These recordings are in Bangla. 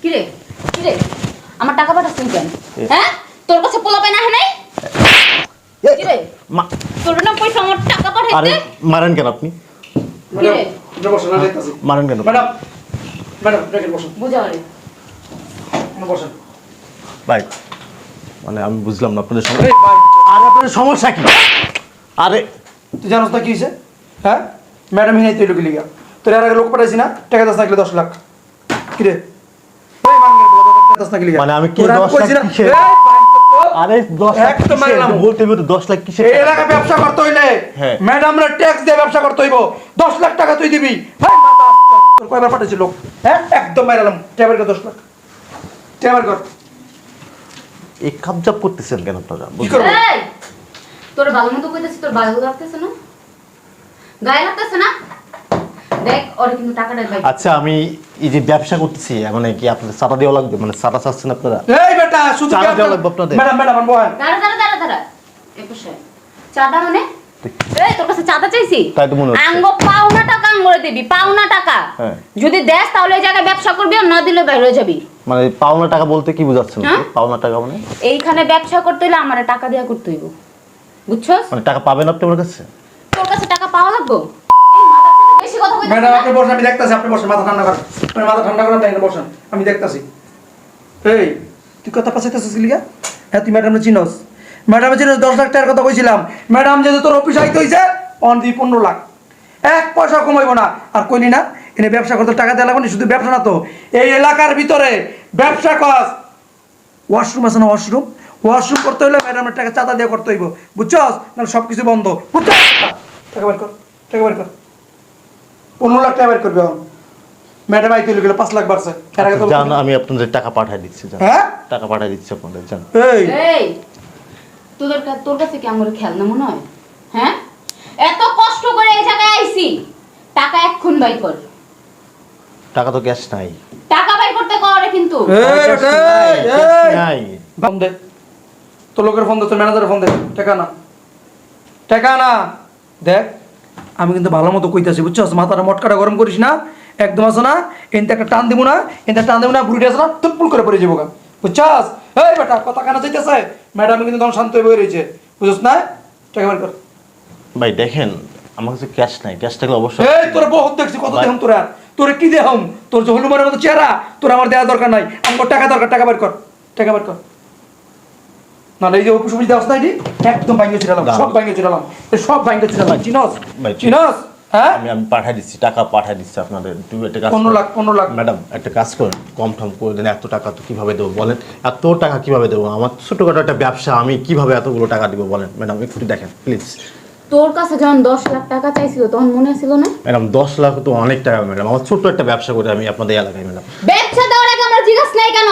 কিরে কিরে আমার টাকা পাঠাচ্ছিস কেন? হ্যাঁ তোর কাছে পোলা পাই না হে নাই? কিরে তোর না পয়সা আমার টাকা পাঠাইতে? আরে মারেন কেন আপনি? কিরে এটা বসো না দেখতাছি। মারেন কেন? ম্যাডাম ম্যাডাম দেখেন বসুন। বুঝা রে বসেন। ভাই মানে আমি বুঝলাম না আপনাদের সমস্যা। এই ভাই, আর আপনাদের সমস্যা কি? আরে তুই জানোস না কি হয়েছে? হ্যাঁ ম্যাডাম হিনাই তুই লোক লিগা তোর আর আগে লোক পাঠাইছি না টাকা দাস না গেলে 10 লাখ কিরে ওই মাঙ্গের বড় টাকা দাস না গেলে মানে আমি কি তোর 10 লাখ কইছি না, কিসের? এই বাইঞ্চোদ তো, আরে 10 লাখ একদম কিসের? মারলাম। বলতে বলতে 10 লাখ কিসের? এই এলাকা ব্যবসা করতে হইলে হ্যাঁ। ম্যাডামরা ট্যাক্স দিয়ে ব্যবসা করতে হইব 10 লাখ টাকা তুই দিবি। ভাই মাথা তোর কয়বার পাঠাইছি লোক? হ্যাঁ একদম মারলাম টেবার কর 10 লাখ টেবার কর এই কাবজাব করতেছেন কেন আপনারা? কি করব? এই তোর ভালো মতো কইতাছিস, তোর ভালো লাগতেছে না? গায়ে লাগতেছে না? দেখ ওরে কিন্তু টাকাটা ভাই। আচ্ছা আমি এই যে ব্যবসা করতেছি মানে কি আপনাদের চাঁদা দেওয়া লাগবে? মানে চাঁদা চাচ্ছেন আপনারা? এই বেটা শুধু চাঁদা দেওয়া লাগবে আপনাদের? ম্যাডাম ম্যাডাম বলেন দাঁড়া এই বসে চাঁদা মানে এই তোর কাছে চাঁদা চাইছি? তাই তো মনে হচ্ছে। আঙ্গ পাওনা টাকা আঙ্গরে দিবি, পাওনা টাকা। হ্যাঁ। যদি দেস তাহলে এই জায়গায় ব্যবসা করবি, আর না দিলে বাইরে হয়ে যাবি। মানে পাওনা টাকা বলতে কি বুঝাচ্ছেন? হ্যাঁ? পাওনা টাকা মানে এইখানে ব্যবসা করতে হলে আমারে টাকা দেয়া করতে হইব, বুঝছস? মানে টাকা পাবেন আপনি আমার কাছে? তোর কাছে টাকা পাওয়া লাগবে। এই মাথা থেকে বেশি কথা কইছিস ম্যাডাম না? আপনি বসেন আমি দেখতাছি আপনি বসেন মাথা ঠান্ডা করেন আপনি মাথা ঠান্ডা করেন তাই না বসেন আমি দেখতাছি এই তুই কথা পাচ্ছিস লিগা হ্যাঁ তুই ম্যাডামরে চিনোস ম্যাডামে চিনোস 10 লাখ টাকার কথা কইছিলাম ম্যাডাম যেহেতু তোর অফিস আইতে হইছে অন দি 15 লাখ এক পয়সা কমাইবো না আর কইলি না এনে ব্যবসা করতে টাকা দেওয়া লাগবে না শুধু ব্যবসা না তো এই এলাকার ভিতরে ব্যবসা কর ওয়াশরুম আছে না ওয়াশরুম করতে হলে ম্যাডামের টাকা চাঁদা দিয়ে করতে হইব বুঝছস নাহলে সব কিছু বন্ধ বুঝছস টাকা বের কর 15 লাখ টাকা বের করবে এখন ম্যাডাম আইতে গেলে 5 লাখ বাড়ছে এর আগে তো জান আমি আপনাদের টাকা পাঠিয়ে দিচ্ছি জান। হ্যাঁ টাকা পাঠিয়ে দিচ্ছি আপনাদের জান। এই এই তোর কাছে কি আমার খেলনা মনে হয়? হ্যাঁ এত কষ্ট করে এই জায়গায় আইছি, টাকা এক্ষুন বাই কর। টাকা তো ক্যাশ নাই। টাকা বাই করতে করে কিন্তু এই বেটা এই নাই। ফোন দে তোর লোকের ফোন দে তোর ম্যানেজারের ফোন দে টাকা না দেখ আমি কিন্তু ভালো মতো কইতাছি বুঝছস মাথাটা মটকাটা গরম করিস না একদম আছে না এনতে একটা টান দিব না বুড়িটা আছে না তুপুল করে পড়ে যাবো গা বুঝছস এই বেটা কথা কানা যাইতেছে ম্যাডাম কিন্তু তখন শান্ত হয়ে রয়েছে বুঝছস না টাকা বের কর ভাই দেখেন আমার কাছে ক্যাশ নাই। ক্যাশ থাকলে অবশ্যই। এই তোর বহুত দেখছি কত দেহম তোরে কি দেহম তোর যে হলুমানের মতো চেহারা তোর আমার দেওয়া দরকার নাই আমার টাকা দরকার টাকা বের কর না এই যে অফিস দেওয়া নাই একদম ভাঙ্গে ছিলাম সব ভাঙ্গে ছিলাম চিনস ভাই, চিনস হ্যাঁ আমি পাঠিয়ে দিচ্ছি টাকা পাঠিয়ে দিচ্ছি আপনাদের। তুমি একটা কাজ 15 লাখ ম্যাডাম একটা কাজ করুন কম ঠম করে দেন। এত টাকা তো কিভাবে দেবো বলেন? এত টাকা কিভাবে দেবো? আমার ছোটখাটো একটা ব্যবসা, আমি কিভাবে এতগুলো টাকা দিব বলেন? ম্যাডাম একটু দেখেন প্লিজ। তোর কাছে যখন 10 লাখ টাকা চাইছিল তখন মনে ছিল না? ম্যাডাম 10 লাখ তো অনেক টাকা ম্যাডাম। আমার ছোট্ট একটা ব্যবসা করে আমি আপনাদের এলাকায় ম্যাডাম। ব্যবসা দেওয়ার আগে আমরা জিজ্ঞাসা নাই কেন?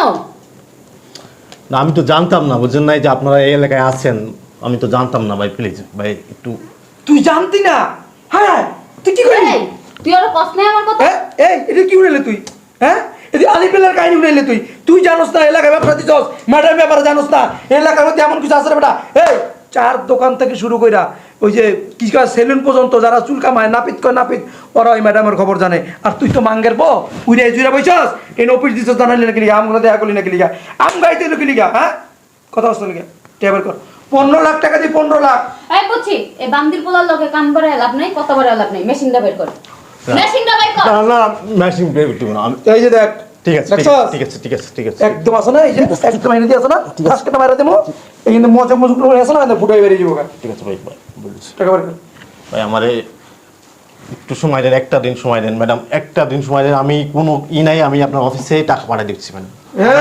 না আমি তো জানতাম না, বুঝছেন নাই যে আপনারা এই এলাকায় আছেন। আমি তো জানতাম না ভাই, প্লিজ ভাই একটু। তুই জানতি না? হ্যাঁ তুই কি করলি এই, তুই আর কষ্ট নাই আমার কথা? এই এটা কি উড়াইলে তুই হ্যাঁ এদি আলিপেলার কাহিনী উড়াইলে তুই জানোস না এলাকায় ব্যবসা দিছস ম্যাডাম ব্যাপারে জানোস না এলাকার মধ্যে এমন কিছু আছে রে বেটা এই চার দোকান থেকে শুরু কইরা ওই যে কি কয় সেলুন পর্যন্ত যারা চুল কামায় নাপিত ওরা ওই ম্যাডামের খবর জানে আর তুই তো মাঙ্গের উইরে জুইরা বইছস এই অফিস দিছস জানালি নাকি লিগা আমগুলো দেখা করলি নাকি লিগা আম গাইতে নাকি লিগা হ্যাঁ কথা বলছ নাকি টেবিল কর 15 লাখ টাকা দি 15 লাখ এই বুঝছি এই বান্দির পোলার লগে কাম করে লাভ নাই, কথা বলে লাভ নাই। মেশিনটা বের কর, মেশিনটা বের কর। না মেশিন ব্রেক দিব না আমি। এই যে দেখ ঠিক আছে দেখছস? ঠিক আছে একদম আছে না এই যে একদম এনে দিয়ে আছে না আজকে মারা দেবো এই কিন্তু মজা করে আছে না ফুটাই বেরিয়ে যাবো ঠিক আছে ভাই বলছি। টাকা বের কর ভাই আমারে একটু সময় দেন, একটা দিন সময় দেন ম্যাডাম, একটা দিন সময় দেন। আমি কোনো নাই, আমি আপনার অফিসে টাকা পাঠিয়ে দিচ্ছি ম্যাডাম।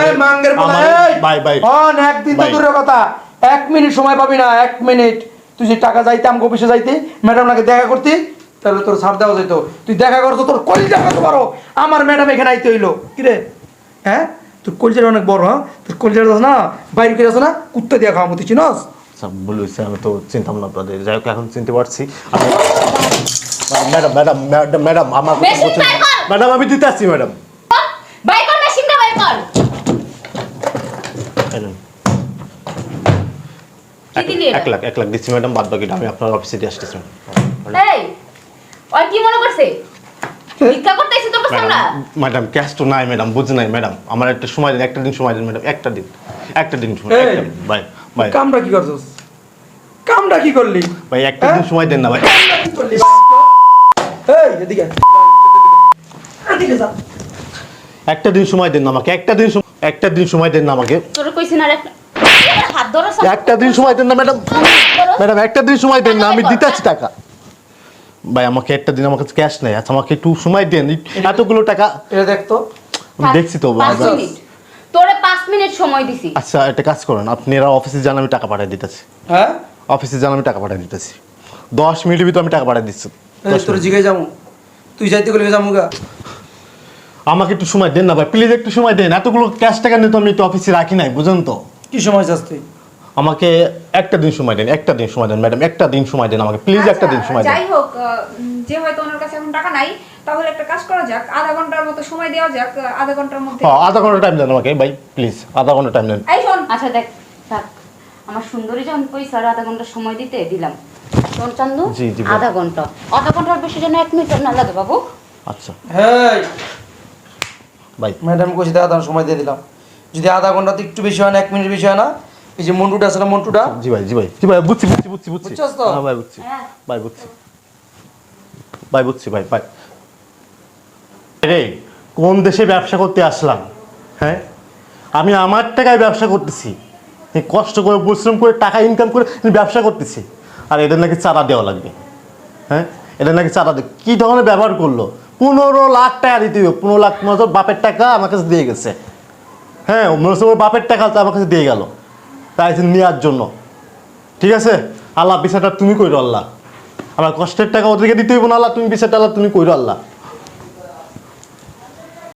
এই মাঙ্গের পোলা এই বাই অন একদিন তো দূরের কথা 1 মিনিট সময় পাবি না 1 মিনিট তুই যে টাকা যাইতাম অফিসে যাইতে ম্যাডাম নাকি দেখা করতি তাহলে তোর ছাড় দেওয়া যেত তুই দেখা করতো তোর কলিজা কত বড় আমার ম্যাডাম এখানে আইতে হইলো কি রে হ্যাঁ তোর কলিজাটা অনেক বড় হ্যাঁ তোর কলিজাটা আছে না বাইরে করে আছে না কুত্তা দিয়া খাওয়া মতো চিনস সব ভুল হয়েছে, আমি তো চিনতাম না আপনাদের। যাই হোক এখন চিনতে পারছি। ম্যাডাম আমার কথা মেশিন বলছেন বের কর। ম্যাডাম, আমি দিতে আসছি ম্যাডাম। বাই কর, মেশিনটা বাই কর। কি দিলি এটা? 1 লাখ দিচ্ছি ম্যাডাম, বাদ বাকিটা আমি আপনার অফিসে দিয়ে আসতেছি। এই ওই কি মনে করছে? ভিক্ষা করতেছি তোর কাছে আমরা ম্যাডাম ক্যাশ তো নাই ম্যাডাম, বুঝ নাই ম্যাডাম, আমার একটা সময় দিন, একটা দিন সময় দিন ম্যাডাম, একটা দিন সময়, এই, ভাই ভাই কামটা কি করছস? কামটা কি করলি? ভাই একটা দিন সময় দেন না ভাই। কামটা কি করলি? এই এদিকে এদিকে যা। একটা দিন সময় দেন না আমাকে, একটা দিন সময় দেন না আমাকে, তোর কইছি না একটা হাত ধরো একটা দিন সময় দেন না ম্যাডাম, ম্যাডাম একটা দিন সময় দেন না, আমি দিতেছি টাকা। ভাই আমাকে একটা দিন, আমার কাছে ক্যাশ নেই, আচ্ছা আমাকে একটু সময় দেন, এতগুলো টাকা এটা দেখতো। আমি দেখছি তো। 5 মিনিট তোরে 5 মিনিট সময় দিছি। আচ্ছা একটা কাজ করেন, আপনারা অফিসে যান, আমি টাকা পাঠিয়ে দিতেছি। হ্যাঁ অফিসে যান, আমি টাকা পাঠিয়ে দিতেছি, 10 মিনিটের ভিতরে আমি টাকা পাঠিয়ে দিচ্ছি। এই তোর জিগাই যামু, তুই যাইতে গেলে যামুগা। আমাকে একটু সময় দেন না ভাই, প্লিজ একটু সময় দেন, এতগুলো ক্যাশ টাকা নিয়ে তো আমি একটু অফিসে রাখি নাই, বুঝেন তো। কি সময় চাস তুই? আমাকে একটা দিন সময় দেন, একটা দিন সময় দেন ম্যাডাম, একটা দিন সময় দেন আমাকে, প্লিজ একটা দিন সময় দেন। যাই হোক, যে হয়তো ওনার কাছে এখন টাকা নাই, তাহলে একটা কাজ করা যাক, আধা ঘন্টার মতো সময় দেওয়া যাক। আধা ঘন্টার মধ্যে হ্যাঁ আধা ঘন্টা টাইম দেন আমাকে ভাই, প্লিজ আধা ঘন্টা টাইম দেন। এই শোন, আচ্ছা দেখ থাক, আমার সুন্দরী যখন কইছে আর আধা ঘন্টা সময় দিতে দিলাম। শোন চান্দু, জি, জি, আধা ঘন্টার বেশি যেন 1 মিনিট না লাগে বাবু। আচ্ছা হেই ভাই, ম্যাডাম কইছি আধা ঘন্টা সময় দিয়ে দিলাম, যদি আধা ঘন্টাতে একটু বেশি হয় না, 1 মিনিট বেশি হয় না, এই যে মন্টুটা আছে না, মন্টুটা জি ভাই, জি ভাই, জি ভাই, বুঝছি। বুঝছস তো? হ্যাঁ ভাই বুঝছি, হ্যাঁ। ভাই বুঝছি, ভাই বুঝছি ভাই। ভাই রে, কোন দেশে ব্যবসা করতে আসলাম? হ্যাঁ আমি আমার টাকায় ব্যবসা করতেছি, এই কষ্ট করে পরিশ্রম করে টাকা ইনকাম করে আমি ব্যবসা করতেছি, আর এদের নাকি চাঁদা দেওয়া লাগবে। হ্যাঁ এদের নাকি চাঁদা দেবে, কী ধরনের ব্যবহার করলো? 15 লাখ টাকা দিতে হবে, 15 লাখ মতো বাপের টাকা আমার কাছে দিয়ে গেছে। হ্যাঁ মনে হচ্ছে ওর বাপের টাকা তো আমার কাছে দিয়ে গেল, তাই নেওয়ার জন্য। ঠিক আছে, আল্লাহ বিচারটা তুমি কইরো আল্লাহ, আমার কষ্টের টাকা ওদেরকে দিতে হইব না আল্লাহ, তুমি বিচারটা আল্লাহ তুমি কইরো আল্লাহ।